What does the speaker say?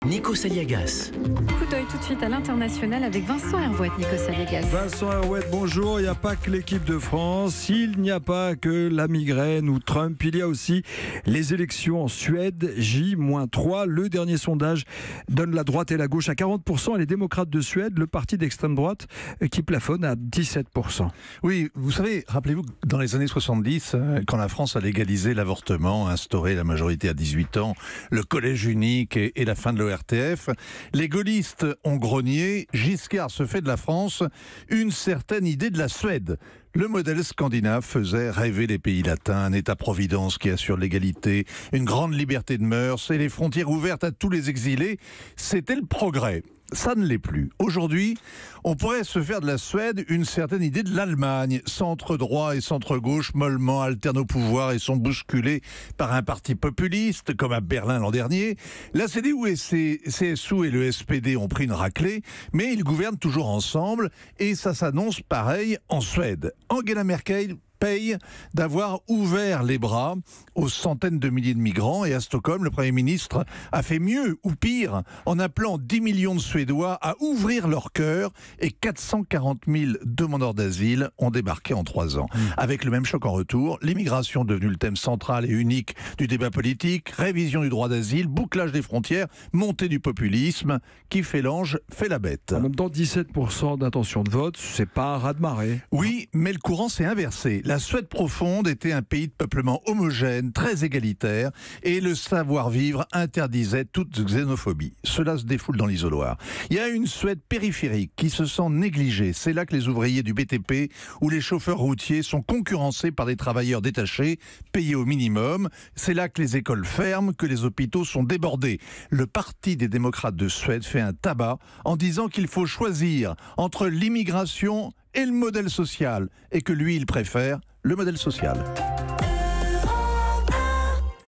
Nico Saliagas. Coup d'œil tout de suite à l'international avec Vincent Hervouette, Nico Saliagas. Vincent Hervouette, bonjour. Il n'y a pas que l'équipe de France, il n'y a pas que la migraine ou Trump, il y a aussi les élections en Suède, J-3. Le dernier sondage donne la droite et la gauche à 40% et les démocrates de Suède, le parti d'extrême droite, qui plafonne à 17%. Oui, vous savez, rappelez-vous, dans les années 70, quand la France a légalisé l'avortement, instauré la majorité à 18 ans, le collège unique et la fin de l'ORTF, les gaullistes ont grogné. Giscard se fait de la France une certaine idée de la Suède. Le modèle scandinave faisait rêver les pays latins, un État-providence qui assure l'égalité, une grande liberté de mœurs et les frontières ouvertes à tous les exilés. C'était le progrès. Ça ne l'est plus. Aujourd'hui, on pourrait se faire de la Suède une certaine idée de l'Allemagne. Centre-droit et centre-gauche mollement alternent au pouvoir et sont bousculés par un parti populiste, comme à Berlin l'an dernier. La CDU et CSU et le SPD ont pris une raclée, mais ils gouvernent toujours ensemble et ça s'annonce pareil en Suède. Angela Merkel paye d'avoir ouvert les bras aux centaines de milliers de migrants et à Stockholm, le Premier ministre a fait mieux ou pire en appelant 10 millions de Suédois à ouvrir leur cœur et 440 000 demandeurs d'asile ont débarqué en 3 ans. Avec le même choc en retour, l'immigration devenue le thème central et unique du débat politique, révision du droit d'asile, bouclage des frontières, montée du populisme, qui fait l'ange fait la bête. En même temps, 17% d'intention de vote, c'est pas un raz-de-marée. Oui, mais le courant s'est inversé. La Suède profonde était un pays de peuplement homogène, très égalitaire, et le savoir-vivre interdisait toute xénophobie. Cela se défoule dans l'isoloir. Il y a une Suède périphérique qui se sent négligée. C'est là que les ouvriers du BTP ou les chauffeurs routiers sont concurrencés par des travailleurs détachés, payés au minimum. C'est là que les écoles ferment, que les hôpitaux sont débordés. Le Parti des démocrates de Suède fait un tabac en disant qu'il faut choisir entre l'immigration et le modèle social, et que lui, il préfère le modèle social.